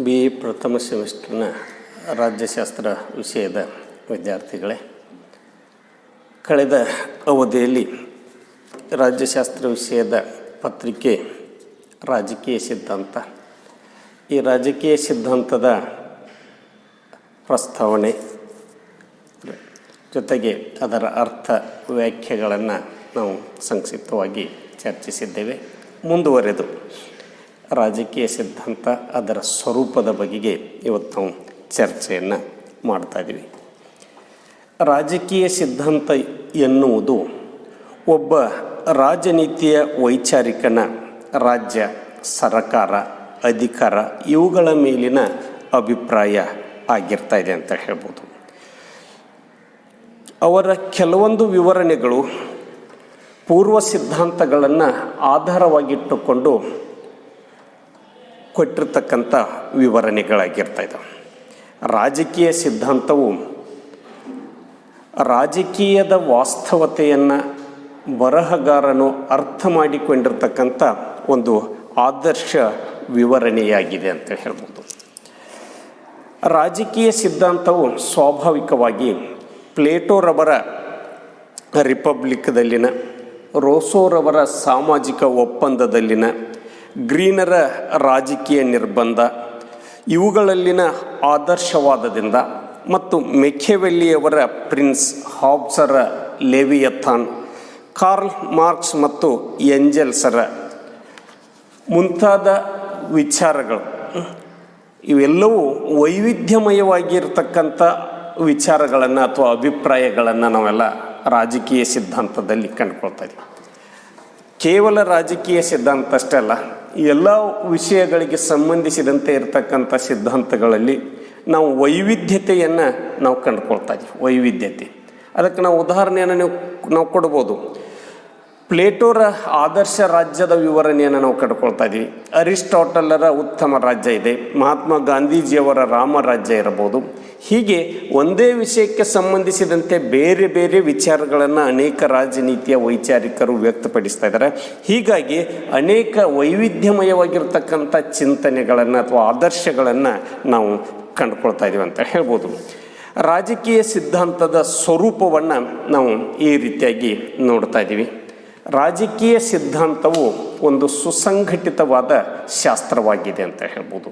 BA ಪ್ರಥಮ ಸೆಮಿಸ್ಟರ್ನ ರಾಜ್ಯಶಾಸ್ತ್ರ ವಿಷಯದ ವಿದ್ಯಾರ್ಥಿಗಳೇ, ಕಳೆದ ಅವಧಿಯಲ್ಲಿ ರಾಜ್ಯಶಾಸ್ತ್ರ ವಿಷಯದ ಪತ್ರಿಕೆ ರಾಜಕೀಯ ಸಿದ್ಧಾಂತ, ಈ ರಾಜಕೀಯ ಸಿದ್ಧಾಂತದ ಪ್ರಸ್ತಾವನೆ ಜೊತೆಗೆ ಅದರ ಅರ್ಥ ವ್ಯಾಖ್ಯೆಗಳನ್ನು ನಾವು ಸಂಕ್ಷಿಪ್ತವಾಗಿ ಚರ್ಚಿಸಿದ್ದೇವೆ. ಮುಂದುವರೆದು ರಾಜಕೀಯ ಸಿದ್ಧಾಂತ ಅದರ ಸ್ವರೂಪದ ಬಗೆಗೆ ಇವತ್ತು ನಾವು ಚರ್ಚೆಯನ್ನು ಮಾಡ್ತಾಯಿದ್ದೀವಿ. ರಾಜಕೀಯ ಸಿದ್ಧಾಂತ ಎನ್ನುವುದು ಒಬ್ಬ ರಾಜನೀತಿಯ ವೈಚಾರಿಕನ ರಾಜ್ಯ, ಸರಕಾರ, ಅಧಿಕಾರ ಇವುಗಳ ಮೇಲಿನ ಅಭಿಪ್ರಾಯ ಆಗಿರ್ತಾ ಇದೆ ಅಂತ ಹೇಳ್ಬೋದು. ಅವರ ಕೆಲವೊಂದು ವಿವರಣೆಗಳು ಪೂರ್ವ ಸಿದ್ಧಾಂತಗಳನ್ನು ಆಧಾರವಾಗಿಟ್ಟುಕೊಂಡು ಕೊಟ್ಟಿರ್ತಕ್ಕಂಥ ವಿವರಣೆಗಳಾಗಿರ್ತಾಯಿದ್ದಾವೆ. ರಾಜಕೀಯ ಸಿದ್ಧಾಂತವು ರಾಜಕೀಯದ ವಾಸ್ತವತೆಯನ್ನು ಬರಹಗಾರನು ಅರ್ಥ ಮಾಡಿಕೊಂಡಿರ್ತಕ್ಕಂಥ ಒಂದು ಆದರ್ಶ ವಿವರಣೆಯಾಗಿದೆ ಅಂತ ಹೇಳ್ಬೋದು. ರಾಜಕೀಯ ಸಿದ್ಧಾಂತವು ಸ್ವಾಭಾವಿಕವಾಗಿ ಪ್ಲೇಟೋರವರ ರಿಪಬ್ಲಿಕ್ದಲ್ಲಿನ, ರೋಸೋರವರ ಸಾಮಾಜಿಕ ಒಪ್ಪಂದದಲ್ಲಿನ, ಗ್ರೀನರ ರಾಜಕೀಯ ನಿರ್ಬಂಧ ಇವುಗಳಲ್ಲಿನ ಆದರ್ಶವಾದದಿಂದ ಮತ್ತು ಮೆಕ್ಯಾವೆಲ್ಲಿಯವರ ಪ್ರಿನ್ಸ್, ಹಾಬ್ಸರ ಲೆವಿಯಥಾನ್, ಕಾರ್ಲ್ ಮಾರ್ಕ್ಸ್ ಮತ್ತು ಎಂಜೆಲ್ಸರ ಮುಂತಾದ ವಿಚಾರಗಳು ಇವೆಲ್ಲವೂ ವೈವಿಧ್ಯಮಯವಾಗಿರ್ತಕ್ಕಂಥ ವಿಚಾರಗಳನ್ನು ಅಥವಾ ಅಭಿಪ್ರಾಯಗಳನ್ನು ನಾವೆಲ್ಲ ರಾಜಕೀಯ ಸಿದ್ಧಾಂತದಲ್ಲಿ ಕಂಡುಕೊಳ್ತಾ ಇದ್ದೀವಿ. ಕೇವಲ ರಾಜಕೀಯ ಸಿದ್ಧಾಂತ ಅಷ್ಟೇ ಅಲ್ಲ, ಎಲ್ಲ ವಿಷಯಗಳಿಗೆ ಸಂಬಂಧಿಸಿದಂತೆ ಇರತಕ್ಕಂಥ ಸಿದ್ಧಾಂತಗಳಲ್ಲಿ ನಾವು ವೈವಿಧ್ಯತೆಯನ್ನು ನಾವು ಕಂಡುಕೊಳ್ತಾ ಇದ್ದೀವಿ. ವೈವಿಧ್ಯತೆ, ಅದಕ್ಕೆ ನಾವು ಉದಾಹರಣೆಯನ್ನು ನಾವು ಕೊಡ್ಬೋದು. ಪ್ಲೇಟೋರ ಆದರ್ಶ ರಾಜ್ಯದ ವಿವರಣೆಯನ್ನು ನಾವು ಕಂಡುಕೊಳ್ತಾ ಇದ್ದೀವಿ. ಅರಿಸ್ಟಾಟಲರ ಉತ್ತಮ ರಾಜ್ಯ ಇದೆ, ಮಹಾತ್ಮ ಗಾಂಧೀಜಿಯವರ ರಾಮರಾಜ್ಯ ಇರಬಹುದು. ಹೀಗೆ ಒಂದೇ ವಿಷಯಕ್ಕೆ ಸಂಬಂಧಿಸಿದಂತೆ ಬೇರೆ ಬೇರೆ ವಿಚಾರಗಳನ್ನು ಅನೇಕ ರಾಜನೀತಿಯ ವೈಚಾರಿಕರು ವ್ಯಕ್ತಪಡಿಸ್ತಾ ಇದ್ದಾರೆ. ಹೀಗಾಗಿ ಅನೇಕ ವೈವಿಧ್ಯಮಯವಾಗಿರ್ತಕ್ಕಂಥ ಚಿಂತನೆಗಳನ್ನು ಅಥವಾ ಆದರ್ಶಗಳನ್ನು ನಾವು ಕಂಡುಕೊಳ್ತಾ ಇದ್ದೀವಿ ಅಂತ ಹೇಳ್ಬೋದು. ರಾಜಕೀಯ ಸಿದ್ಧಾಂತದ ಸ್ವರೂಪವನ್ನು ನಾವು ಈ ರೀತಿಯಾಗಿ ನೋಡ್ತಾ ಇದ್ದೀವಿ. ರಾಜಕೀಯ ಸಿದ್ಧಾಂತವು ಒಂದು ಸುಸಂಘಟಿತವಾದ ಶಾಸ್ತ್ರವಾಗಿದೆ ಅಂತ ಹೇಳ್ಬೋದು.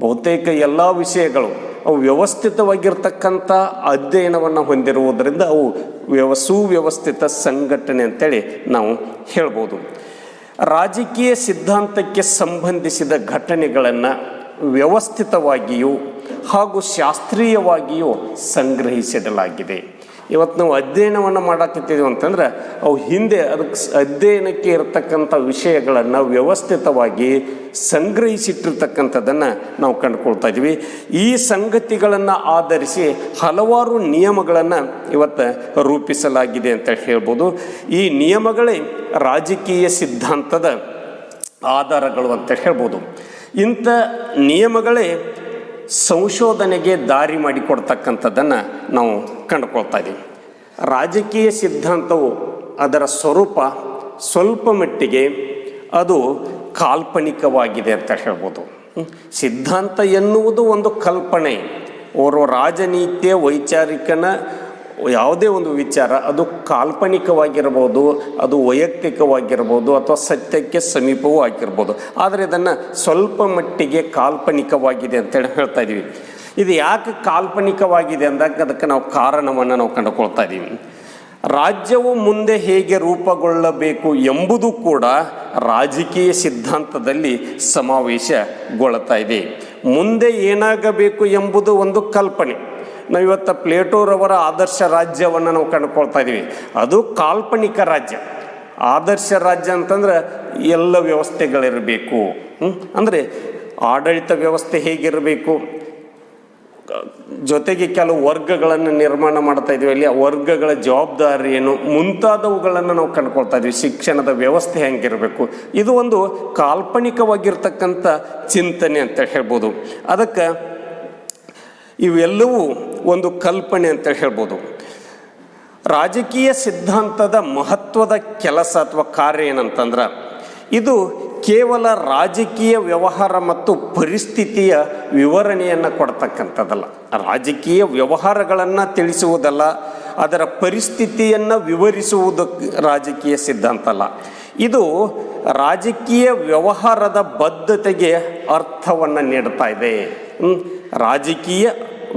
ಬಹುತೇಕ ಎಲ್ಲ ವಿಷಯಗಳು ಅವು ವ್ಯವಸ್ಥಿತವಾಗಿರ್ತಕ್ಕಂಥ ಅಧ್ಯಯನವನ್ನು ಹೊಂದಿರುವುದರಿಂದ ಅವು ಸುವ್ಯವಸ್ಥಿತ ಸಂಘಟನೆ ಅಂತೇಳಿ ನಾವು ಹೇಳ್ಬೋದು. ರಾಜಕೀಯ ಸಿದ್ಧಾಂತಕ್ಕೆ ಸಂಬಂಧಿಸಿದ ಘಟನೆಗಳನ್ನು ವ್ಯವಸ್ಥಿತವಾಗಿಯೂ ಹಾಗೂ ಶಾಸ್ತ್ರೀಯವಾಗಿಯೂ ಸಂಗ್ರಹಿಸಿಡಲಾಗಿದೆ. ಇವತ್ತು ನಾವು ಅಧ್ಯಯನವನ್ನು ಮಾಡಾಕತ್ತೀವಿ ಅಂತಂದ್ರೆ ಅವು ಹಿಂದೆ ಅದಕ್ಕೆ ಅಧ್ಯಯನಕ್ಕೆ ಇರತಕ್ಕಂಥ ವಿಷಯಗಳನ್ನು ವ್ಯವಸ್ಥಿತವಾಗಿ ಸಂಗ್ರಹಿಸಿಟ್ಟಿರ್ತಕ್ಕಂಥದ್ದನ್ನು ನಾವು ಕಂಡುಕೊಳ್ತಾ ಇದ್ದೀವಿ. ಈ ಸಂಗತಿಗಳನ್ನು ಆಧರಿಸಿ ಹಲವಾರು ನಿಯಮಗಳನ್ನು ಇವತ್ತು ರೂಪಿಸಲಾಗಿದೆ ಅಂತ ಹೇಳ್ಬೋದು. ಈ ನಿಯಮಗಳೇ ರಾಜಕೀಯ ಸಿದ್ಧಾಂತದ ಆಧಾರಗಳು ಅಂತ ಹೇಳ್ಬೋದು. ಇಂಥ ನಿಯಮಗಳೇ ಸಂಶೋಧನೆಗೆ ದಾರಿ ಮಾಡಿಕೊಡ್ತಕ್ಕಂಥದ್ದನ್ನು ನಾವು ಕಂಡುಕೊಳ್ತಾ ಇದ್ದೀವಿ. ರಾಜಕೀಯ ಸಿದ್ಧಾಂತವು ಅದರ ಸ್ವರೂಪ ಸ್ವಲ್ಪ ಮಟ್ಟಿಗೆ ಅದು ಕಾಲ್ಪನಿಕವಾಗಿದೆ ಅಂತ ಹೇಳ್ಬೋದು. ಸಿದ್ಧಾಂತ ಎನ್ನುವುದು ಒಂದು ಕಲ್ಪನೆ. ಓರ್ವ ರಾಜನೀತಿಯ ವೈಚಾರಿಕನ ಯಾವುದೇ ಒಂದು ವಿಚಾರ ಅದು ಕಾಲ್ಪನಿಕವಾಗಿರ್ಬೋದು, ಅದು ವೈಯಕ್ತಿಕವಾಗಿರ್ಬೋದು ಅಥವಾ ಸತ್ಯಕ್ಕೆ ಸಮೀಪವೂ ಆಗಿರ್ಬೋದು. ಆದರೆ ಇದನ್ನು ಸ್ವಲ್ಪ ಮಟ್ಟಿಗೆ ಕಾಲ್ಪನಿಕವಾಗಿದೆ ಅಂತೇಳಿ ಹೇಳ್ತಾ ಇದ್ದೀವಿ. ಇದು ಯಾಕೆ ಕಾಲ್ಪನಿಕವಾಗಿದೆ ಅಂದಾಗ ಅದಕ್ಕೆ ನಾವು ಕಾರಣವನ್ನು ನಾವು ಕಂಡುಕೊಳ್ತಾ ಇದ್ದೀವಿ. ರಾಜ್ಯವು ಮುಂದೆ ಹೇಗೆ ರೂಪುಗೊಳ್ಳಬೇಕು ಎಂಬುದು ಕೂಡ ರಾಜಕೀಯ ಸಿದ್ಧಾಂತದಲ್ಲಿ ಸಮಾವೇಶಗೊಳ್ತಾ ಇದೆ. ಮುಂದೆ ಏನಾಗಬೇಕು ಎಂಬುದು ಒಂದು ಕಲ್ಪನೆ. ನಾವಿವತ್ತು ಪ್ಲೇಟೋರವರ ಆದರ್ಶ ರಾಜ್ಯವನ್ನು ನಾವು ಕಂಡುಕೊಳ್ತಾ ಇದ್ದೀವಿ. ಅದು ಕಾಲ್ಪನಿಕ ರಾಜ್ಯ. ಆದರ್ಶ ರಾಜ್ಯ ಅಂತಂದ್ರೆ ಎಲ್ಲ ವ್ಯವಸ್ಥೆಗಳಿರಬೇಕು, ಅಂದರೆ ಆಡಳಿತ ವ್ಯವಸ್ಥೆ ಹೇಗಿರಬೇಕು, ಜೊತೆಗೆ ಕೆಲವು ವರ್ಗಗಳನ್ನು ನಿರ್ಮಾಣ ಮಾಡ್ತಾ ಇದ್ದೀವಿ, ಅಲ್ಲಿ ಆ ವರ್ಗಗಳ ಜವಾಬ್ದಾರಿ ಏನು ಮುಂತಾದವುಗಳನ್ನು ನಾವು ಕಂಡುಕೊಳ್ತಾ ಇದ್ದೀವಿ. ಶಿಕ್ಷಣದ ವ್ಯವಸ್ಥೆ ಹೆಂಗಿರಬೇಕು, ಇದು ಒಂದು ಕಾಲ್ಪನಿಕವಾಗಿರ್ತಕ್ಕಂಥ ಚಿಂತನೆ ಅಂತ ಹೇಳ್ಬೋದು. ಅದಕ್ಕೆ ಇವೆಲ್ಲವೂ ಒಂದು ಕಲ್ಪನೆ ಅಂತ ಹೇಳ್ಬೋದು. ರಾಜಕೀಯ ಸಿದ್ಧಾಂತದ ಮಹತ್ವದ ಕೆಲಸ ಅಥವಾ ಕಾರ್ಯ ಏನಂತಂದ್ರೆ ಇದು ಕೇವಲ ರಾಜಕೀಯ ವ್ಯವಹಾರ ಮತ್ತು ಪರಿಸ್ಥಿತಿಯ ವಿವರಣೆಯನ್ನು ಕೊಡ್ತಕ್ಕಂಥದ್ದಲ್ಲ. ರಾಜಕೀಯ ವ್ಯವಹಾರಗಳನ್ನು ತಿಳಿಸುವುದಲ್ಲ, ಅದರ ಪರಿಸ್ಥಿತಿಯನ್ನು ವಿವರಿಸುವುದು ರಾಜಕೀಯ ಸಿದ್ಧಾಂತ ಅಲ್ಲ. ಇದು ರಾಜಕೀಯ ವ್ಯವಹಾರದ ಬದ್ಧತೆಗೆ ಅರ್ಥವನ್ನು ನೀಡ್ತಾ ಇದೆ. ರಾಜಕೀಯ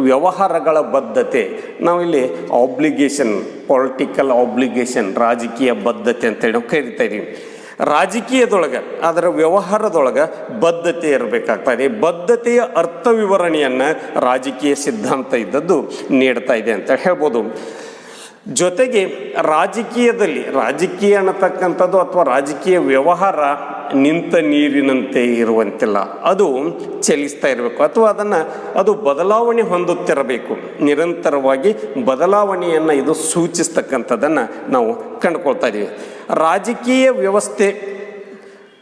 ವ್ಯವಹಾರಗಳ ಬದ್ಧತೆ, ನಾವಿಲ್ಲಿ ಆಬ್ಲಿಗೇಷನ್, ಪೊಲಿಟಿಕಲ್ ಆಬ್ಲಿಗೇಷನ್, ರಾಜಕೀಯ ಬದ್ಧತೆ ಅಂತೇಳಿ ನಾವು ಕರಿತಾ ಇದ್ದೀವಿ. ರಾಜಕೀಯದೊಳಗೆ ಅದರ ವ್ಯವಹಾರದೊಳಗೆ ಬದ್ಧತೆ ಇರಬೇಕಾಗ್ತದೆ. ಬದ್ಧತೆಯ ಅರ್ಥ ವಿವರಣೆಯನ್ನು ರಾಜಕೀಯ ಸಿದ್ಧಾಂತ ಇದ್ದದ್ದು ನೀಡ್ತಾ ಇದೆ ಅಂತ ಹೇಳ್ಬೋದು. ಜೊತೆಗೆ ರಾಜಕೀಯ ಅನ್ನತಕ್ಕಂಥದ್ದು ಅಥವಾ ರಾಜಕೀಯ ವ್ಯವಹಾರ ನಿಂತ ನೀರಿನಂತೆ ಇರುವಂತಿಲ್ಲ, ಅದು ಚಲಿಸ್ತಾ ಇರಬೇಕು ಅಥವಾ ಅದು ಬದಲಾವಣೆ ಹೊಂದುತ್ತಿರಬೇಕು. ನಿರಂತರವಾಗಿ ಬದಲಾವಣೆಯನ್ನು ಇದು ಸೂಚಿಸ್ತಕ್ಕಂಥದ್ದನ್ನು ನಾವು ಕಂಡುಕೊಳ್ತಾ ಇದ್ದೀವಿ. ರಾಜಕೀಯ ವ್ಯವಸ್ಥೆ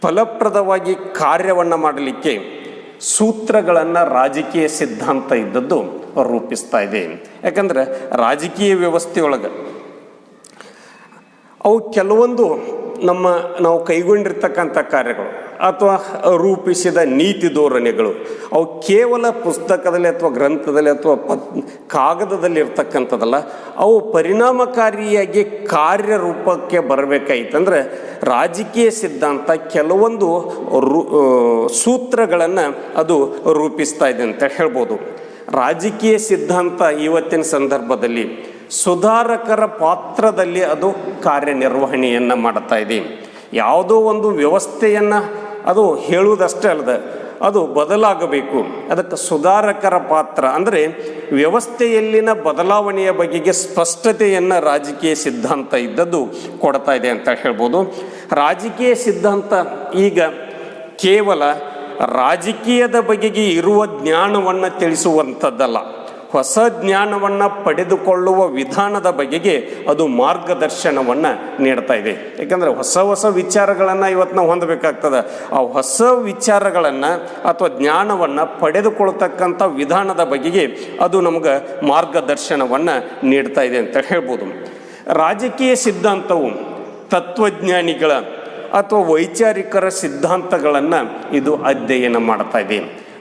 ಫಲಪ್ರದವಾಗಿ ಕಾರ್ಯವನ್ನು ಮಾಡಲಿಕ್ಕೆ ಸೂತ್ರಗಳನ್ನು ರಾಜಕೀಯ ಸಿದ್ಧಾಂತ ಇದ್ದದ್ದು ರೂಪಿಸ್ತಾ ಇದೆ. ಯಾಕಂದರೆ ರಾಜಕೀಯ ವ್ಯವಸ್ಥೆಯೊಳಗೆ ಅವು ಕೆಲವೊಂದು ನಾವು ಕೈಗೊಂಡಿರ್ತಕ್ಕಂಥ ಕಾರ್ಯಗಳು ಅಥವಾ ರೂಪಿಸಿದ ನೀತಿ ಧೋರಣೆಗಳು ಅವು ಕೇವಲ ಪುಸ್ತಕದಲ್ಲಿ ಅಥವಾ ಗ್ರಂಥದಲ್ಲಿ ಅಥವಾ ಕಾಗದದಲ್ಲಿ ಇರ್ತಕ್ಕಂಥದ್ದಲ್ಲ, ಅವು ಪರಿಣಾಮಕಾರಿಯಾಗಿ ಕಾರ್ಯರೂಪಕ್ಕೆ ಬರಬೇಕಾಯ್ತಂದ್ರೆ ರಾಜಕೀಯ ಸಿದ್ಧಾಂತ ಕೆಲವೊಂದು ಸೂತ್ರಗಳನ್ನು ಅದು ರೂಪಿಸ್ತಾ ಇದೆ ಅಂತ ಹೇಳ್ಬೋದು. ರಾಜಕೀಯ ಸಿದ್ಧಾಂತ ಇವತ್ತಿನ ಸಂದರ್ಭದಲ್ಲಿ ಸುಧಾರಕರ ಪಾತ್ರದಲ್ಲಿ ಅದು ಕಾರ್ಯನಿರ್ವಹಣೆಯನ್ನು ಮಾಡ್ತಾ ಇದೆ. ಯಾವುದೋ ಒಂದು ವ್ಯವಸ್ಥೆಯನ್ನು ಅದು ಹೇಳುವುದಷ್ಟೇ ಅಲ್ಲದೆ ಅದು ಬದಲಾಗಬೇಕು, ಅದಕ್ಕೆ ಸುಧಾರಕರ ಪಾತ್ರ ಅಂದರೆ ವ್ಯವಸ್ಥೆಯಲ್ಲಿನ ಬದಲಾವಣೆಯ ಬಗೆಗೆ ಸ್ಪಷ್ಟತೆಯನ್ನು ರಾಜಕೀಯ ಸಿದ್ಧಾಂತ ಇದ್ದದ್ದು ಕೊಡ್ತಾ ಇದೆ ಅಂತ ಹೇಳ್ಬೋದು. ರಾಜಕೀಯ ಸಿದ್ಧಾಂತ ಈಗ ಕೇವಲ ರಾಜಕೀಯದ ಬಗೆಗೆ ಇರುವ ಜ್ಞಾನವನ್ನು ತಿಳಿಸುವಂಥದ್ದಲ್ಲ, ಹೊಸ ಜ್ಞಾನವನ್ನು ಪಡೆದುಕೊಳ್ಳುವ ವಿಧಾನದ ಬಗೆಗೆ ಅದು ಮಾರ್ಗದರ್ಶನವನ್ನು ನೀಡ್ತಾ ಇದೆ. ಯಾಕಂದರೆ ಹೊಸ ವಿಚಾರಗಳನ್ನು ಇವತ್ತು ನಾವು ಹೊಂದಬೇಕಾಗ್ತದೆ. ಆ ಹೊಸ ವಿಚಾರಗಳನ್ನು ಅಥವಾ ಜ್ಞಾನವನ್ನು ಪಡೆದುಕೊಳ್ತಕ್ಕಂಥ ವಿಧಾನದ ಬಗೆಗೆ ಅದು ನಮ್ಗೆ ಮಾರ್ಗದರ್ಶನವನ್ನು ನೀಡ್ತಾ ಇದೆ ಅಂತ ಹೇಳ್ಬೋದು. ರಾಜಕೀಯ ಸಿದ್ಧಾಂತವು ತತ್ವಜ್ಞಾನಿಗಳ ಅಥವಾ ವೈಚಾರಿಕರ ಸಿದ್ಧಾಂತಗಳನ್ನು ಇದು ಅಧ್ಯಯನ ಮಾಡ್ತಾ ಇದೆ.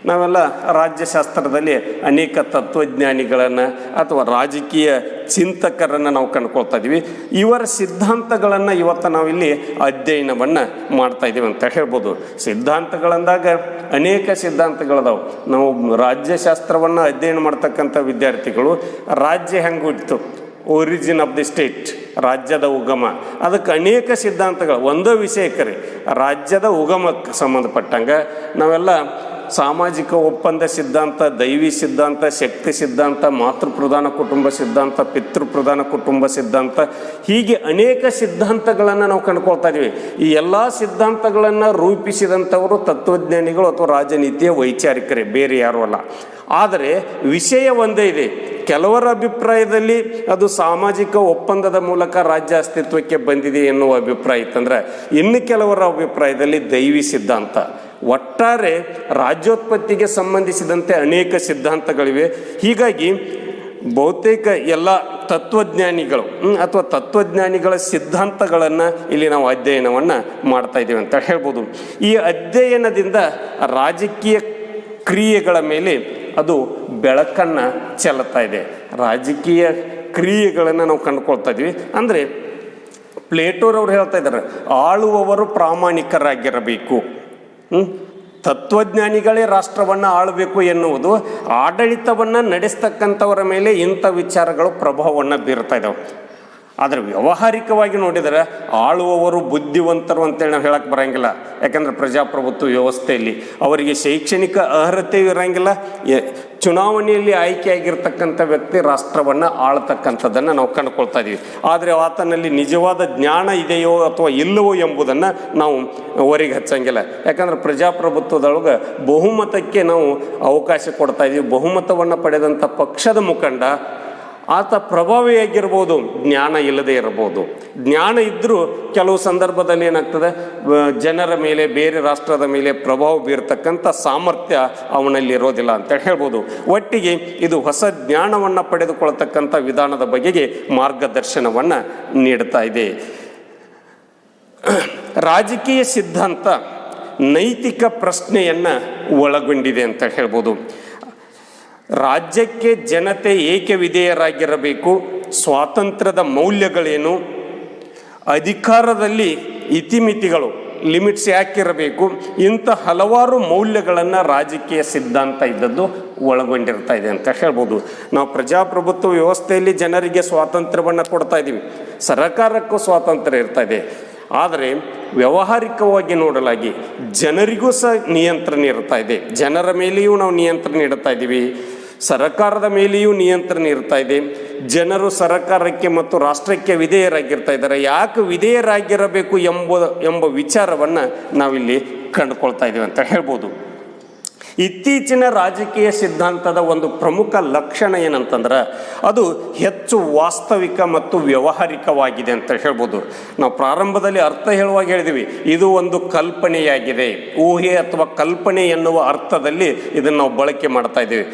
ನಾವೆಲ್ಲ ರಾಜ್ಯಶಾಸ್ತ್ರದಲ್ಲಿ ಅನೇಕ ತತ್ವಜ್ಞಾನಿಗಳನ್ನು ಅಥವಾ ರಾಜಕೀಯ ಚಿಂತಕರನ್ನು ನಾವು ಕಂಡುಕೊಳ್ತಾ ಇದ್ದೀವಿ. ಇವರ ಸಿದ್ಧಾಂತಗಳನ್ನು ಇವತ್ತು ನಾವಿಲ್ಲಿ ಅಧ್ಯಯನವನ್ನು ಮಾಡ್ತಾ ಇದ್ದೀವಿ ಅಂತ ಹೇಳ್ಬೋದು. ಸಿದ್ಧಾಂತಗಳಂದಾಗ ಅನೇಕ ಸಿದ್ಧಾಂತಗಳದಾವೆ. ನಾವು ರಾಜ್ಯಶಾಸ್ತ್ರವನ್ನು ಅಧ್ಯಯನ ಮಾಡ್ತಕ್ಕಂಥ ವಿದ್ಯಾರ್ಥಿಗಳು ರಾಜ್ಯ ಹೆಂಗೆ ಹುಟ್ಟಿತು, ಒರಿಜಿನ್ ಆಫ್ ದಿ ಸ್ಟೇಟ್, ರಾಜ್ಯದ ಉಗಮ, ಅದಕ್ಕೆ ಅನೇಕ ಸಿದ್ಧಾಂತಗಳು ಒಂದೇ ವಿಷಯಕ್ಕೆ ರೀ ರಾಜ್ಯದ ಉಗಮಕ್ಕೆ ಸಂಬಂಧಪಟ್ಟಂಗೆ ನಾವೆಲ್ಲ ಸಾಮಾಜಿಕ ಒಪ್ಪಂದ ಸಿದ್ಧಾಂತ, ದೈವಿ ಸಿದ್ಧಾಂತ, ಶಕ್ತಿ ಸಿದ್ಧಾಂತ, ಮಾತೃಪ್ರಧಾನ ಕುಟುಂಬ ಸಿದ್ಧಾಂತ, ಪಿತೃಪ್ರಧಾನ ಕುಟುಂಬ ಸಿದ್ಧಾಂತ, ಹೀಗೆ ಅನೇಕ ಸಿದ್ಧಾಂತಗಳನ್ನು ನಾವು ಕಂಡುಕೊಳ್ತಾ ಇದ್ದೀವಿ. ಈ ಎಲ್ಲ ಸಿದ್ಧಾಂತಗಳನ್ನು ರೂಪಿಸಿದಂಥವರು ತತ್ವಜ್ಞಾನಿಗಳು ಅಥವಾ ರಾಜನೀತಿಯ ವೈಚಾರಿಕರೇ, ಬೇರೆ ಯಾರೂ ಅಲ್ಲ. ಆದರೆ ವಿಷಯ ಒಂದೇ ಇದೆ. ಕೆಲವರ ಅಭಿಪ್ರಾಯದಲ್ಲಿ ಅದು ಸಾಮಾಜಿಕ ಒಪ್ಪಂದದ ಮೂಲಕ ರಾಜ್ಯ ಅಸ್ತಿತ್ವಕ್ಕೆ ಬಂದಿದೆ ಎನ್ನುವ ಅಭಿಪ್ರಾಯ ಇತ್ತಂದ್ರೆ, ಇನ್ನು ಕೆಲವರ ಅಭಿಪ್ರಾಯದಲ್ಲಿ ದೈವಿ ಸಿದ್ಧಾಂತ. ಒಟ್ಟಾರೆ ರಾಜ್ಯೋತ್ಪತ್ತಿಗೆ ಸಂಬಂಧಿಸಿದಂತೆ ಅನೇಕ ಸಿದ್ಧಾಂತಗಳಿವೆ. ಹೀಗಾಗಿ ಬಹುತೇಕ ಎಲ್ಲ ತತ್ವಜ್ಞಾನಿಗಳು ಅಥವಾ ತತ್ವಜ್ಞಾನಿಗಳ ಸಿದ್ಧಾಂತಗಳನ್ನು ಇಲ್ಲಿ ನಾವು ಅಧ್ಯಯನವನ್ನು ಮಾಡ್ತಾ ಇದ್ದೀವಿ ಅಂತ ಹೇಳ್ಬೋದು. ಈ ಅಧ್ಯಯನದಿಂದ ರಾಜಕೀಯ ಕ್ರಿಯೆಗಳ ಮೇಲೆ ಅದು ಬೆಳಕನ್ನು ಚೆಲ್ಲುತ್ತಾ ಇದೆ. ರಾಜಕೀಯ ಕ್ರಿಯೆಗಳನ್ನು ನಾವು ಕಂಡುಕೊಳ್ತಾ ಇದ್ದೀವಿ. ಅಂದರೆ ಪ್ಲೇಟೋರವ್ರು ಹೇಳ್ತಾ ಇದ್ದಾರೆ, ಆಳುವವರು ಪ್ರಾಮಾಣಿಕರಾಗಿರಬೇಕು. ತತ್ವಜ್ಞಾನಿಗಳೇ ರಾಷ್ಟ್ರವನ್ನು ಆಳಬೇಕು ಎನ್ನುವುದು ಆಡಳಿತವನ್ನು ನಡೆಸ್ತಕ್ಕಂಥವರ ಮೇಲೆ ಇಂಥ ವಿಚಾರಗಳು ಪ್ರಭಾವವನ್ನು ಬೀರ್ತಾ ಇದ್ದಾವೆ. ಆದರೆ ವ್ಯಾವಹಾರಿಕವಾಗಿ ನೋಡಿದರೆ ಆಳುವವರು ಬುದ್ಧಿವಂತರು ಅಂತೇಳಿ ನಾವು ಹೇಳಕ್ಕೆ ಬರೋಂಗಿಲ್ಲ. ಯಾಕಂದರೆ ಪ್ರಜಾಪ್ರಭುತ್ವ ವ್ಯವಸ್ಥೆಯಲ್ಲಿ ಅವರಿಗೆ ಶೈಕ್ಷಣಿಕ ಅರ್ಹತೆಯೂ ಇರೋಂಗಿಲ್ಲ. ಚುನಾವಣೆಯಲ್ಲಿ ಆಯ್ಕೆಯಾಗಿರ್ತಕ್ಕಂಥ ವ್ಯಕ್ತಿ ರಾಷ್ಟ್ರವನ್ನು ಆಳ್ತಕ್ಕಂಥದ್ದನ್ನು ನಾವು ಕಂಡುಕೊಳ್ತಾ ಇದ್ದೀವಿ. ಆದರೆ ಆತನಲ್ಲಿ ನಿಜವಾದ ಜ್ಞಾನ ಇದೆಯೋ ಅಥವಾ ಇಲ್ಲವೋ ಎಂಬುದನ್ನು ನಾವು ಹೊರಗೆ ಹಚ್ಚಂಗಿಲ್ಲ. ಯಾಕಂದರೆ ಪ್ರಜಾಪ್ರಭುತ್ವದೊಳಗೆ ಬಹುಮತಕ್ಕೆ ನಾವು ಅವಕಾಶ ಕೊಡ್ತಾ ಇದ್ದೀವಿ. ಬಹುಮತವನ್ನು ಪಡೆದಂಥ ಪಕ್ಷದ ಮುಖಂಡ ಆತ ಪ್ರಭಾವಿಯಾಗಿರ್ಬೋದು, ಜ್ಞಾನ ಇಲ್ಲದೆ ಇರಬಹುದು. ಜ್ಞಾನ ಇದ್ದರೂ ಕೆಲವು ಸಂದರ್ಭದಲ್ಲಿ ಏನಾಗ್ತದೆ, ಜನರ ಮೇಲೆ, ಬೇರೆ ರಾಷ್ಟ್ರದ ಮೇಲೆ ಪ್ರಭಾವ ಬೀರ್ತಕ್ಕಂಥ ಸಾಮರ್ಥ್ಯ ಅವನಲ್ಲಿ ಇರೋದಿಲ್ಲ ಅಂತ ಹೇಳ್ಬೋದು. ಒಟ್ಟಿಗೆ ಇದು ಹೊಸ ಜ್ಞಾನವನ್ನು ಪಡೆದುಕೊಳ್ತಕ್ಕಂಥ ವಿಧಾನದ ಬಗೆಗೆ ಮಾರ್ಗದರ್ಶನವನ್ನು ನೀಡ್ತಾ ಇದೆ. ರಾಜಕೀಯ ಸಿದ್ಧಾಂತ ನೈತಿಕ ಪ್ರಶ್ನೆಯನ್ನು ಒಳಗೊಂಡಿದೆ ಅಂತ ಹೇಳ್ಬೋದು. ರಾಜ್ಯಕ್ಕೆ ಜನತೆ ಏಕೆ ವಿಧೇಯರಾಗಿರಬೇಕು, ಸ್ವಾತಂತ್ರ್ಯದ ಮೌಲ್ಯಗಳೇನು, ಅಧಿಕಾರದಲ್ಲಿ ಇತಿಮಿತಿಗಳು ಲಿಮಿಟ್ಸ್ ಯಾಕಿರಬೇಕು, ಇಂಥ ಹಲವಾರು ಮೌಲ್ಯಗಳನ್ನು ರಾಜಕೀಯ ಸಿದ್ಧಾಂತ ಇದ್ದದ್ದು ಒಳಗೊಂಡಿರ್ತಾ ಇದೆ ಅಂತ ಹೇಳ್ಬೋದು. ನಾವು ಪ್ರಜಾಪ್ರಭುತ್ವ ವ್ಯವಸ್ಥೆಯಲ್ಲಿ ಜನರಿಗೆ ಸ್ವಾತಂತ್ರ್ಯವನ್ನು ಕೊಡ್ತಾ ಇದ್ದೀವಿ, ಸರಕಾರಕ್ಕೂ ಸ್ವಾತಂತ್ರ್ಯ ಇರ್ತಾ ಇದೆ. ಆದರೆ ವ್ಯಾವಹಾರಿಕವಾಗಿ ನೋಡಲಾಗಿ ಜನರಿಗೂ ಸಹ ನಿಯಂತ್ರಣ ಇರ್ತಾ ಇದೆ. ಜನರ ಮೇಲೆಯೂ ನಾವು ನಿಯಂತ್ರಣ ಇಡ್ತಾ ಇದ್ದೀವಿ, ಸರಕಾರದ ಮೇಲೆಯೂ ನಿಯಂತ್ರಣ ಇರ್ತಾ ಇದೆ. ಜನರು ಸರಕಾರಕ್ಕೆ ಮತ್ತು ರಾಷ್ಟ್ರಕ್ಕೆ ವಿಧೇಯರಾಗಿರ್ತಾ ಇದ್ದಾರೆ. ಯಾಕೆ ವಿಧೇಯರಾಗಿರಬೇಕು ಎಂಬ ವಿಚಾರವನ್ನು ನಾವಿಲ್ಲಿ ಕಂಡುಕೊಳ್ತಾ ಇದ್ದೀವಿ ಅಂತ ಹೇಳ್ಬೋದು. ಇತ್ತೀಚಿನ ರಾಜಕೀಯ ಸಿದ್ಧಾಂತದ ಒಂದು ಪ್ರಮುಖ ಲಕ್ಷಣ ಏನಂತಂದ್ರೆ ಅದು ಹೆಚ್ಚು ವಾಸ್ತವಿಕ ಮತ್ತು ವ್ಯಾವಹಾರಿಕವಾಗಿದೆ ಅಂತ ಹೇಳ್ಬೋದು. ನಾವು ಪ್ರಾರಂಭದಲ್ಲಿ ಅರ್ಥ ಹೇಳುವಾಗ ಹೇಳಿದ್ವಿ, ಇದು ಒಂದು ಕಲ್ಪನೆಯಾಗಿದೆ, ಊಹೆ ಅಥವಾ ಕಲ್ಪನೆ ಎನ್ನುವ ಅರ್ಥದಲ್ಲಿ ಇದನ್ನು ನಾವು ಬಳಕೆ ಮಾಡ್ತಾ ಇದ್ದೀವಿ.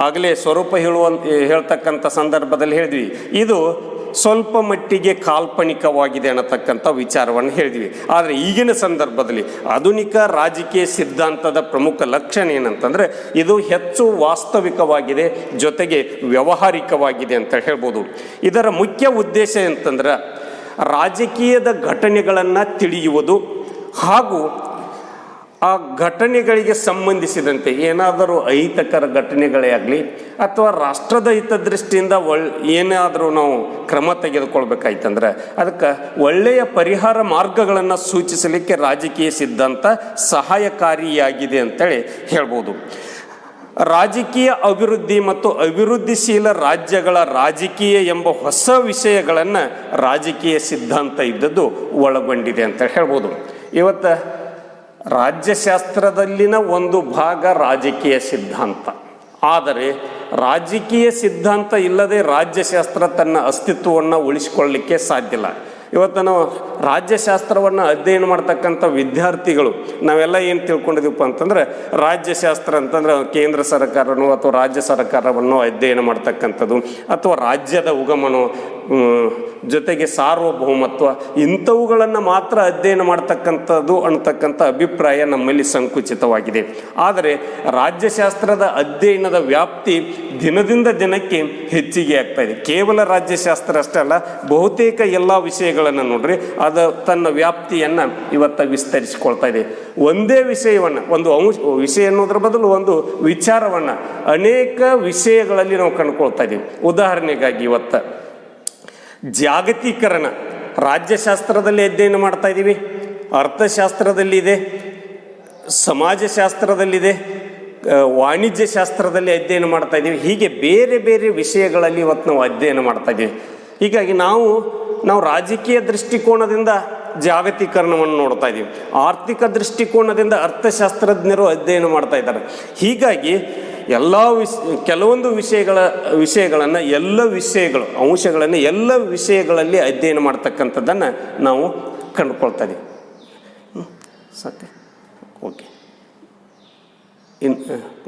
ಆಗಲೇ ಸ್ವರೂಪ ಹೇಳ್ತಕ್ಕಂಥ ಸಂದರ್ಭದಲ್ಲಿ ಹೇಳಿದ್ವಿ, ಇದು ಸ್ವಲ್ಪ ಮಟ್ಟಿಗೆ ಕಾಲ್ಪನಿಕವಾಗಿದೆ ಅನ್ನತಕ್ಕಂಥ ವಿಚಾರವನ್ನು ಹೇಳಿದ್ವಿ. ಆದರೆ ಈಗಿನ ಸಂದರ್ಭದಲ್ಲಿ ಆಧುನಿಕ ರಾಜಕೀಯ ಸಿದ್ಧಾಂತದ ಪ್ರಮುಖ ಲಕ್ಷಣ ಏನಂತಂದರೆ ಇದು ಹೆಚ್ಚು ವಾಸ್ತವಿಕವಾಗಿದೆ, ಜೊತೆಗೆ ವ್ಯಾವಹಾರಿಕವಾಗಿದೆ ಅಂತ ಹೇಳ್ಬೋದು. ಇದರ ಮುಖ್ಯ ಉದ್ದೇಶ ಅಂತಂದ್ರೆ ರಾಜಕೀಯದ ಘಟನೆಗಳನ್ನು ತಿಳಿಯುವುದು ಹಾಗೂ ಆ ಘಟನೆಗಳಿಗೆ ಸಂಬಂಧಿಸಿದಂತೆ ಏನಾದರೂ ಅಹಿತಕರ ಘಟನೆಗಳೇ ಆಗಲಿ ಅಥವಾ ರಾಷ್ಟ್ರದ ಹಿತದೃಷ್ಟಿಯಿಂದ ಏನಾದರೂ ನಾವು ಕ್ರಮ ತೆಗೆದುಕೊಳ್ಬೇಕಾಯ್ತಂದ್ರೆ ಅದಕ್ಕೆ ಒಳ್ಳೆಯ ಪರಿಹಾರ ಮಾರ್ಗಗಳನ್ನು ಸೂಚಿಸಲಿಕ್ಕೆ ರಾಜಕೀಯ ಸಿದ್ಧಾಂತ ಸಹಾಯಕಾರಿಯಾಗಿದೆ ಅಂತೇಳಿ ಹೇಳ್ಬೋದು. ರಾಜಕೀಯ ಅಭಿವೃದ್ಧಿ ಮತ್ತು ಅಭಿವೃದ್ಧಿಶೀಲ ರಾಜ್ಯಗಳ ರಾಜಕೀಯ ಎಂಬ ಹೊಸ ವಿಷಯಗಳನ್ನು ರಾಜಕೀಯ ಸಿದ್ಧಾಂತ ಇದ್ದದ್ದು ಒಳಗೊಂಡಿದೆ ಅಂತ ಹೇಳ್ಬೋದು. ಇವತ್ತು ರಾಜ್ಯಶಾಸ್ತ್ರದಲ್ಲಿನ ಒಂದು ಭಾಗ ರಾಜಕೀಯ ಸಿದ್ಧಾಂತ. ಆದರೆ ರಾಜಕೀಯ ಸಿದ್ಧಾಂತ ಇಲ್ಲದೆ ರಾಜ್ಯಶಾಸ್ತ್ರ ತನ್ನ ಅಸ್ತಿತ್ವವನ್ನು ಉಳಿಸಿಕೊಳ್ಳಲಿಕ್ಕೆ ಸಾಧ್ಯ ಇಲ್ಲ. ಇವತ್ತು ನಾವು ರಾಜ್ಯಶಾಸ್ತ್ರವನ್ನು ಅಧ್ಯಯನ ಮಾಡ್ತಕ್ಕಂಥ ವಿದ್ಯಾರ್ಥಿಗಳು ನಾವೆಲ್ಲ ಏನು ತಿಳ್ಕೊಂಡಿದ್ದೀವಪ್ಪ ಅಂತಂದರೆ ರಾಜ್ಯಶಾಸ್ತ್ರ ಅಂತಂದ್ರೆ ಕೇಂದ್ರ ಸರ್ಕಾರನೋ ಅಥವಾ ರಾಜ್ಯ ಸರ್ಕಾರವನ್ನು ಅಧ್ಯಯನ ಮಾಡ್ತಕ್ಕಂಥದ್ದು ಅಥವಾ ರಾಜ್ಯದ ಉಗಮನೋ ಜೊತೆಗೆ ಸಾರ್ವಭೌಮತ್ವ ಇಂಥವುಗಳನ್ನು ಮಾತ್ರ ಅಧ್ಯಯನ ಮಾಡ್ತಕ್ಕಂಥದ್ದು ಅನ್ನತಕ್ಕಂಥ ಅಭಿಪ್ರಾಯ ನಮ್ಮಲ್ಲಿ ಸಂಕುಚಿತವಾಗಿದೆ. ಆದರೆ ರಾಜ್ಯಶಾಸ್ತ್ರದ ಅಧ್ಯಯನದ ವ್ಯಾಪ್ತಿ ದಿನದಿಂದ ದಿನಕ್ಕೆ ಹೆಚ್ಚಿಗೆ ಆಗ್ತಾ ಇದೆ. ಕೇವಲ ರಾಜ್ಯಶಾಸ್ತ್ರ ಅಷ್ಟೇ ಅಲ್ಲ, ಬಹುತೇಕ ಎಲ್ಲ ವಿಷಯಗಳನ್ನು ನೋಡ್ರಿ ಅದು ತನ್ನ ವ್ಯಾಪ್ತಿಯನ್ನು ಇವತ್ತು ವಿಸ್ತರಿಸಿಕೊಳ್ತಾ ಇದೆ. ಒಂದೇ ವಿಷಯವನ್ನು ಒಂದು ವಿಷಯ ಅನ್ನೋದ್ರ ಬದಲು ಒಂದು ವಿಚಾರವನ್ನು ಅನೇಕ ವಿಷಯಗಳಲ್ಲಿ ನಾವು ಕಂಡುಕೊಳ್ತಾ ಇದ್ದೀವಿ. ಉದಾಹರಣೆಗಾಗಿ ಇವತ್ತು ಜಾಗತೀಕರಣ ರಾಜ್ಯಶಾಸ್ತ್ರದಲ್ಲಿ ಅಧ್ಯಯನ ಮಾಡ್ತಾ ಇದ್ದೀವಿ, ಅರ್ಥಶಾಸ್ತ್ರದಲ್ಲಿದೆ, ಸಮಾಜಶಾಸ್ತ್ರದಲ್ಲಿದೆ, ವಾಣಿಜ್ಯ ಶಾಸ್ತ್ರದಲ್ಲಿ ಅಧ್ಯಯನ ಮಾಡ್ತಾ ಇದ್ದೀವಿ. ಹೀಗೆ ಬೇರೆ ಬೇರೆ ವಿಷಯಗಳಲ್ಲಿ ಇವತ್ತು ನಾವು ಅಧ್ಯಯನ ಮಾಡ್ತಾ ಇದ್ದೀವಿ. ಹೀಗಾಗಿ ನಾವು ರಾಜಕೀಯ ದೃಷ್ಟಿಕೋನದಿಂದ ಜಾಗತೀಕರಣವನ್ನು ನೋಡ್ತಾ ಇದ್ದೀವಿ, ಆರ್ಥಿಕ ದೃಷ್ಟಿಕೋನದಿಂದ ಅರ್ಥಶಾಸ್ತ್ರಜ್ಞರು ಅಧ್ಯಯನ ಮಾಡ್ತಾ ಇದ್ದಾರೆ. ಹೀಗಾಗಿ ಎಲ್ಲ ಕೆಲವೊಂದು ವಿಷಯಗಳನ್ನು ಅಂಶಗಳನ್ನು ಎಲ್ಲ ವಿಷಯಗಳಲ್ಲಿ ಅಧ್ಯಯನ ಮಾಡ್ತಕ್ಕಂಥದ್ದನ್ನು ನಾವು ಕಂಡುಕೊಳ್ತಾ ಇದ್ದೀವಿ. ಸತ್ಯ ಓಕೆ